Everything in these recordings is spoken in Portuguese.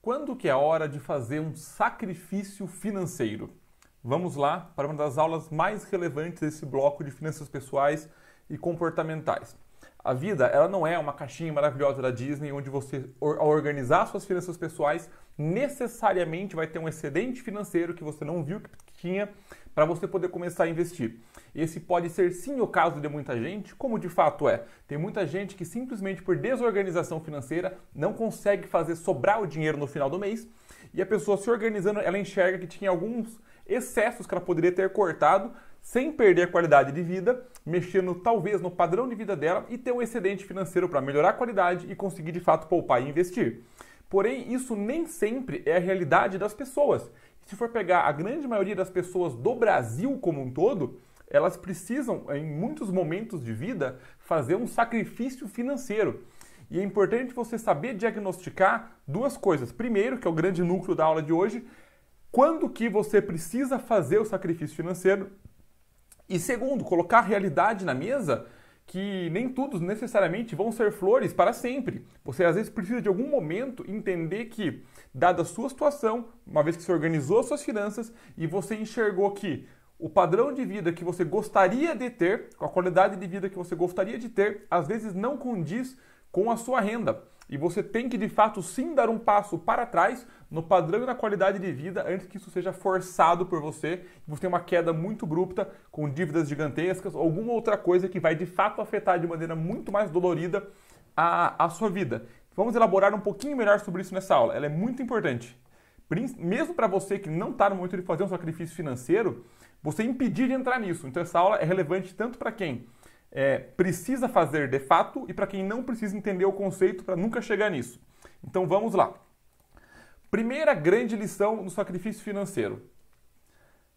Quando que é a hora de fazer um sacrifício financeiro? Vamos lá para uma das aulas mais relevantes desse bloco de finanças pessoais e comportamentais. A vida, ela não é uma caixinha maravilhosa da Disney onde você, ao organizar suas finanças pessoais, necessariamente vai ter um excedente financeiro que você não viu que tinha para você poder começar a investir. Esse pode ser sim o caso de muita gente, como de fato é. Tem muita gente que simplesmente por desorganização financeira não consegue fazer sobrar o dinheiro no final do mês e a pessoa se organizando, ela enxerga que tinha alguns excessos que ela poderia ter cortado sem perder a qualidade de vida, mexendo talvez no padrão de vida dela e ter um excedente financeiro para melhorar a qualidade e conseguir de fato poupar e investir. Porém, isso nem sempre é a realidade das pessoas. Se for pegar a grande maioria das pessoas do Brasil como um todo, elas precisam, em muitos momentos de vida, fazer um sacrifício financeiro. E é importante você saber diagnosticar duas coisas. Primeiro, que é o grande núcleo da aula de hoje, quando que você precisa fazer o sacrifício financeiro. E segundo, colocar a realidade na mesa, que nem todos necessariamente vão ser flores para sempre. Você às vezes precisa de algum momento entender que, dada a sua situação, uma vez que você organizou as suas finanças e você enxergou que o padrão de vida que você gostaria de ter, com a qualidade de vida que você gostaria de ter, às vezes não condiz com a sua renda. E você tem que, de fato, sim dar um passo para trás no padrão e na qualidade de vida antes que isso seja forçado por você e você tenha uma queda muito abrupta com dívidas gigantescas ou alguma outra coisa que vai, de fato, afetar de maneira muito mais dolorida a sua vida. Vamos elaborar um pouquinho melhor sobre isso nessa aula. Ela é muito importante. Mesmo para você que não está no momento de fazer um sacrifício financeiro, você impedir de entrar nisso. Então, essa aula é relevante tanto para quem precisa fazer de fato e para quem não precisa entender o conceito para nunca chegar nisso. Então vamos lá. Primeira grande lição no sacrifício financeiro.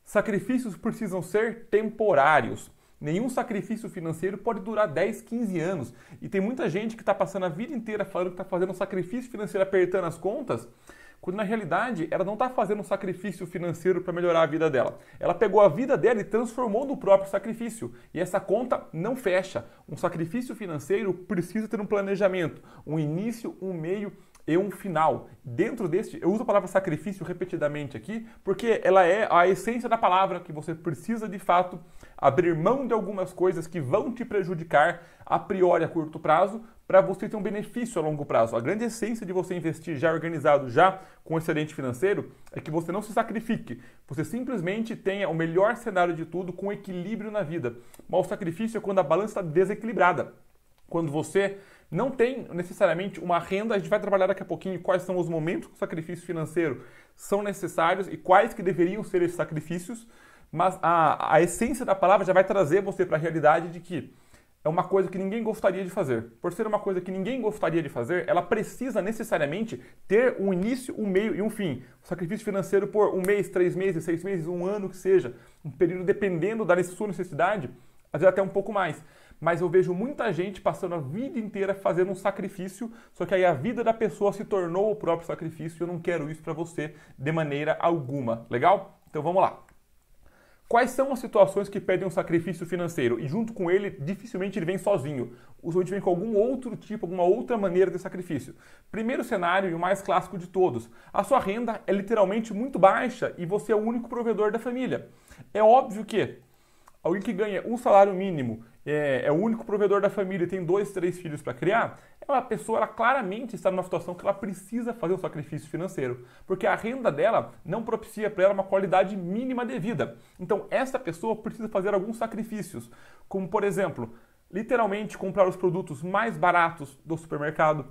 Sacrifícios precisam ser temporários. Nenhum sacrifício financeiro pode durar 10, 15 anos. E tem muita gente que está passando a vida inteira falando que está fazendo um sacrifício financeiro apertando as contas, quando na realidade ela não está fazendo um sacrifício financeiro para melhorar a vida dela. Ela pegou a vida dela e transformou no próprio sacrifício. E essa conta não fecha. Um sacrifício financeiro precisa ter um planejamento, um início, um meio e um final. Dentro deste, eu uso a palavra sacrifício repetidamente aqui, porque ela é a essência da palavra, que você precisa de fato abrir mão de algumas coisas que vão te prejudicar a priori a curto prazo, para você ter um benefício a longo prazo. A grande essência de você investir já organizado, já com excedente financeiro, é que você não se sacrifique. Você simplesmente tenha o melhor cenário de tudo com equilíbrio na vida. Mas o sacrifício é quando a balança está desequilibrada. Quando você não tem necessariamente uma renda, a gente vai trabalhar daqui a pouquinho quais são os momentos que o sacrifício financeiro são necessários e quais que deveriam ser esses sacrifícios, mas a essência da palavra já vai trazer você para a realidade de que é uma coisa que ninguém gostaria de fazer. Por ser uma coisa que ninguém gostaria de fazer, ela precisa necessariamente ter um início, um meio e um fim. O sacrifício financeiro por 1 mês, 3 meses, 6 meses, 1 ano, que seja, um período dependendo da sua necessidade, às vezes até um pouco mais. Mas eu vejo muita gente passando a vida inteira fazendo um sacrifício, só que aí a vida da pessoa se tornou o próprio sacrifício e eu não quero isso para você de maneira alguma. Legal? Então vamos lá. Quais são as situações que pedem um sacrifício financeiro? E junto com ele, dificilmente ele vem sozinho. Usualmente vem com algum outro tipo, alguma outra maneira de sacrifício. Primeiro cenário e o mais clássico de todos. A sua renda é literalmente muito baixa e você é o único provedor da família. É óbvio que alguém que ganha um salário mínimo, é o único provedor da família e tem 2, 3 filhos para criar, a pessoa ela claramente está numa situação que ela precisa fazer um sacrifício financeiro, porque a renda dela não propicia para ela uma qualidade mínima de vida. Então, essa pessoa precisa fazer alguns sacrifícios, como, por exemplo, literalmente comprar os produtos mais baratos do supermercado,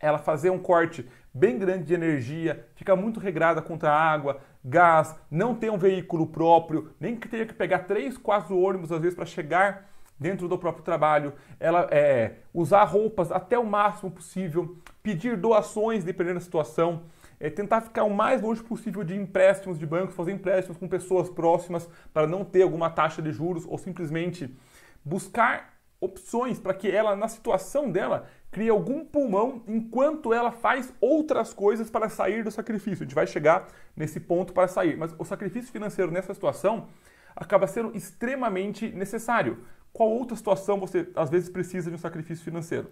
ela fazer um corte bem grande de energia, ficar muito regrada contra água, gás, não ter um veículo próprio, nem que tenha que pegar 3, 4 ônibus às vezes para chegar dentro do próprio trabalho, ela usar roupas até o máximo possível, pedir doações dependendo da situação, tentar ficar o mais longe possível de empréstimos de bancos, fazer empréstimos com pessoas próximas para não ter alguma taxa de juros ou simplesmente buscar opções para que ela, na situação dela, crie algum pulmão enquanto ela faz outras coisas para sair do sacrifício. A gente vai chegar nesse ponto para sair, mas o sacrifício financeiro nessa situação acaba sendo extremamente necessário. Qual outra situação você, às vezes, precisa de um sacrifício financeiro?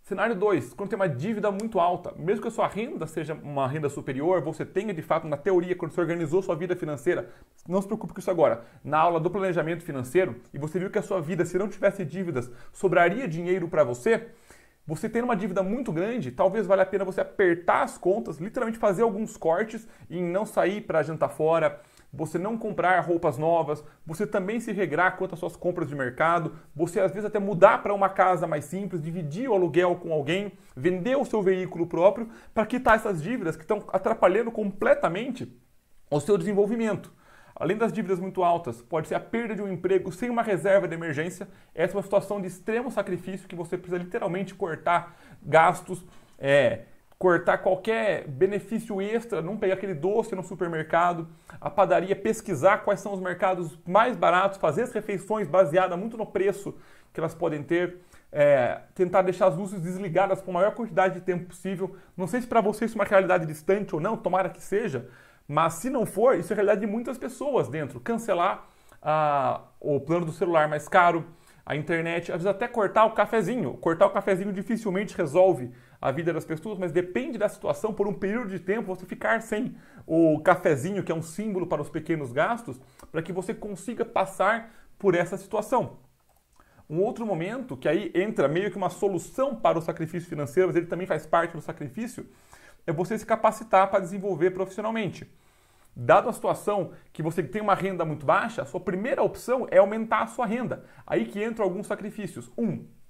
Cenário 2, quando tem uma dívida muito alta, mesmo que a sua renda seja uma renda superior, você tenha de fato, na teoria, quando você organizou sua vida financeira, não se preocupe com isso agora, na aula do planejamento financeiro, e você viu que a sua vida, se não tivesse dívidas, sobraria dinheiro para você, você tendo uma dívida muito grande, talvez valha a pena você apertar as contas, literalmente fazer alguns cortes e não sair para jantar fora, você não comprar roupas novas, você também se regrar quanto às suas compras de mercado, você às vezes até mudar para uma casa mais simples, dividir o aluguel com alguém, vender o seu veículo próprio para quitar essas dívidas que estão atrapalhando completamente o seu desenvolvimento. Além das dívidas muito altas, pode ser a perda de um emprego sem uma reserva de emergência. Essa é uma situação de extremo sacrifício que você precisa literalmente cortar gastos, cortar qualquer benefício extra, não pegar aquele doce no supermercado, a padaria, pesquisar quais são os mercados mais baratos, fazer as refeições baseadas muito no preço que elas podem ter, tentar deixar as luzes desligadas por a maior quantidade de tempo possível. Não sei se para você isso é uma realidade distante ou não, tomara que seja, mas se não for, isso é a realidade de muitas pessoas dentro. Cancelar o plano do celular mais caro, a internet, às vezes até cortar o cafezinho. Cortar o cafezinho dificilmente resolve a vida das pessoas, mas depende da situação, por um período de tempo, você ficar sem o cafezinho, que é um símbolo para os pequenos gastos, para que você consiga passar por essa situação. Um outro momento, que aí entra meio que uma solução para o sacrifício financeiro, mas ele também faz parte do sacrifício, é você se capacitar para desenvolver profissionalmente. Dada a situação que você tem uma renda muito baixa, a sua primeira opção é aumentar a sua renda. Aí que entram alguns sacrifícios.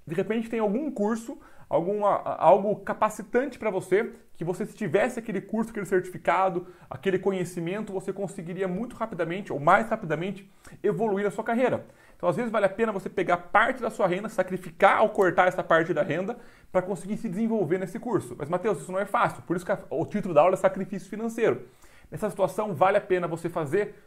De repente tem algum curso, algo capacitante para você, que você se tivesse aquele curso, aquele certificado, aquele conhecimento, você conseguiria muito rapidamente, ou mais rapidamente, evoluir a sua carreira. Então, às vezes, vale a pena você pegar parte da sua renda, sacrificar ao cortar essa parte da renda, para conseguir se desenvolver nesse curso. Mas, Matheus, isso não é fácil, por isso que o título da aula é sacrifício financeiro. Nessa situação, vale a pena você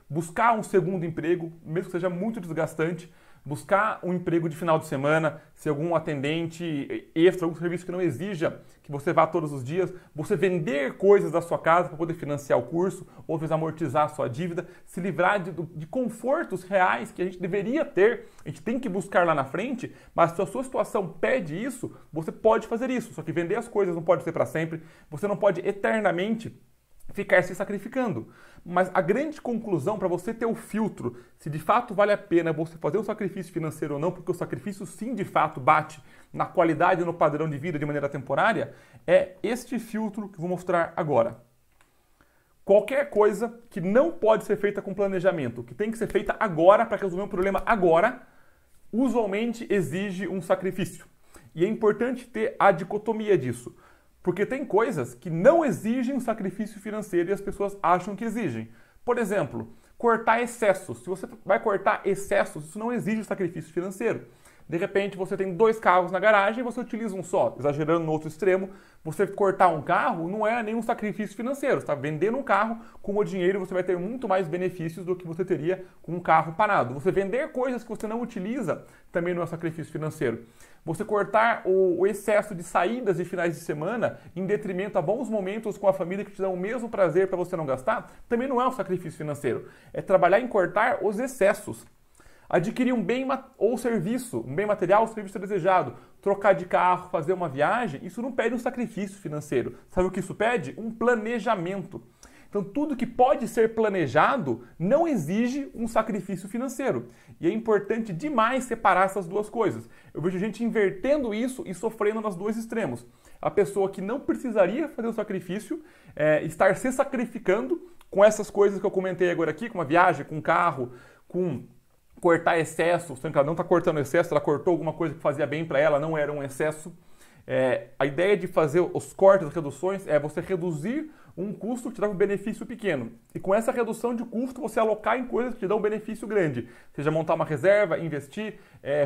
buscar um segundo emprego, mesmo que seja muito desgastante, buscar um emprego de final de semana, ser algum atendente extra, algum serviço que não exija que você vá todos os dias, você vender coisas da sua casa para poder financiar o curso, ou às vezes amortizar a sua dívida, se livrar de confortos reais que a gente deveria ter, a gente tem que buscar lá na frente, mas se a sua situação pede isso, você pode fazer isso, só que vender as coisas não pode ser para sempre, você não pode eternamente ficar se sacrificando. Mas a grande conclusão para você ter o filtro, se de fato vale a pena você fazer um sacrifício financeiro ou não, porque o sacrifício sim de fato bate na qualidade e no padrão de vida de maneira temporária, é este filtro que eu vou mostrar agora. Qualquer coisa que não pode ser feita com planejamento, que tem que ser feita agora para resolver um problema agora, usualmente exige um sacrifício. E é importante ter a dicotomia disso. Porque tem coisas que não exigem um sacrifício financeiro e as pessoas acham que exigem. Por exemplo, cortar excessos. Se você vai cortar excessos, isso não exige um sacrifício financeiro. De repente, você tem 2 carros na garagem e você utiliza um só. Exagerando no outro extremo, você cortar um carro não é nenhum sacrifício financeiro. Você está vendendo um carro, com o dinheiro você vai ter muito mais benefícios do que você teria com um carro parado. Você vender coisas que você não utiliza também não é sacrifício financeiro. Você cortar o excesso de saídas de finais de semana em detrimento a bons momentos com a família que te dão o mesmo prazer para você não gastar, também não é um sacrifício financeiro. É trabalhar em cortar os excessos. Adquirir um bem ou serviço, um bem material ou serviço desejado, trocar de carro, fazer uma viagem, isso não pede um sacrifício financeiro. Sabe o que isso pede? Um planejamento. Então, tudo que pode ser planejado não exige um sacrifício financeiro. E é importante demais separar essas duas coisas. Eu vejo gente invertendo isso e sofrendo nos dois extremos. A pessoa que não precisaria fazer o sacrifício, estar se sacrificando com essas coisas que eu comentei agora aqui, com uma viagem, com um carro, com cortar excesso, sendo que ela não está cortando excesso, ela cortou alguma coisa que fazia bem para ela, não era um excesso. A ideia de fazer os cortes, as reduções, é você reduzir um custo que te dá um benefício pequeno. E com essa redução de custo, você alocar em coisas que te dão um benefício grande. Seja montar uma reserva, investir,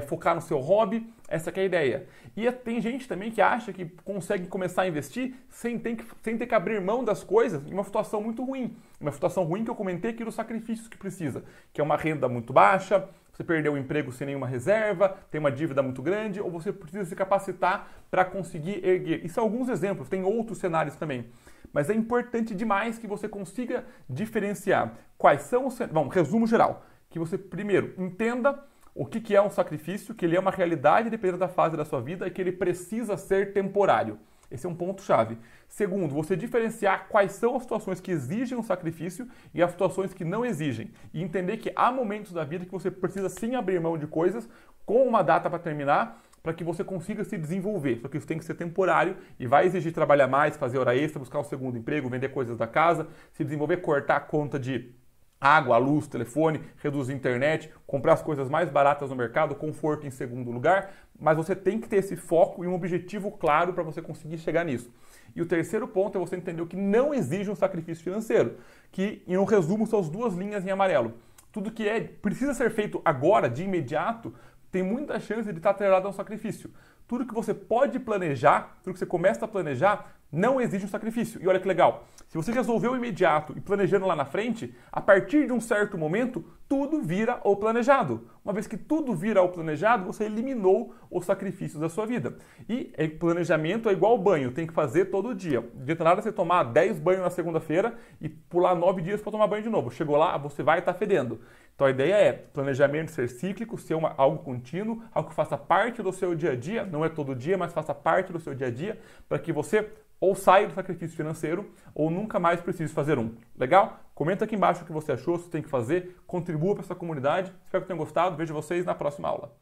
focar no seu hobby, essa que é a ideia. E tem gente também que acha que consegue começar a investir sem ter que abrir mão das coisas em uma situação muito ruim. Uma situação ruim que eu comentei aqui dos sacrifícios que precisa, que é uma renda muito baixa, você perdeu o emprego sem nenhuma reserva, tem uma dívida muito grande, ou você precisa se capacitar para conseguir erguer. Isso são alguns exemplos, tem outros cenários também. Mas é importante demais que você consiga diferenciar quais são os... Bom, resumo geral. Que você, primeiro, entenda o que é um sacrifício, que ele é uma realidade dependendo da fase da sua vida e que ele precisa ser temporário. Esse é um ponto-chave. Segundo, você diferenciar quais são as situações que exigem um sacrifício e as situações que não exigem. E entender que há momentos da vida que você precisa sim abrir mão de coisas com uma data para terminar, para que você consiga se desenvolver. Só que isso tem que ser temporário e vai exigir trabalhar mais, fazer hora extra, buscar um segundo emprego, vender coisas da casa, se desenvolver, cortar a conta de água, luz, telefone, reduzir a internet, comprar as coisas mais baratas no mercado, conforto em segundo lugar, mas você tem que ter esse foco e um objetivo claro para você conseguir chegar nisso. E o terceiro ponto é você entender o que não exige um sacrifício financeiro, que em um resumo são as duas linhas em amarelo. Tudo que precisa ser feito agora, de imediato, tem muita chance de estar atrelado a um sacrifício. Tudo que você pode planejar, tudo que você começa a planejar, não exige um sacrifício. E olha que legal, se você resolveu o imediato e planejando lá na frente, a partir de um certo momento, tudo vira o planejado. Uma vez que tudo vira o planejado, você eliminou os sacrifícios da sua vida. E planejamento é igual banho, tem que fazer todo dia. Não adianta nada você tomar 10 banhos na segunda-feira e pular 9 dias para tomar banho de novo. Chegou lá, você vai estar fedendo. Então a ideia é planejamento ser cíclico, ser algo contínuo, algo que faça parte do seu dia a dia, não é todo dia, mas faça parte do seu dia a dia, para que você ou saia do sacrifício financeiro ou nunca mais precise fazer um. Legal? Comenta aqui embaixo o que você achou, se tem que fazer, contribua para essa comunidade. Espero que tenham gostado. Vejo vocês na próxima aula.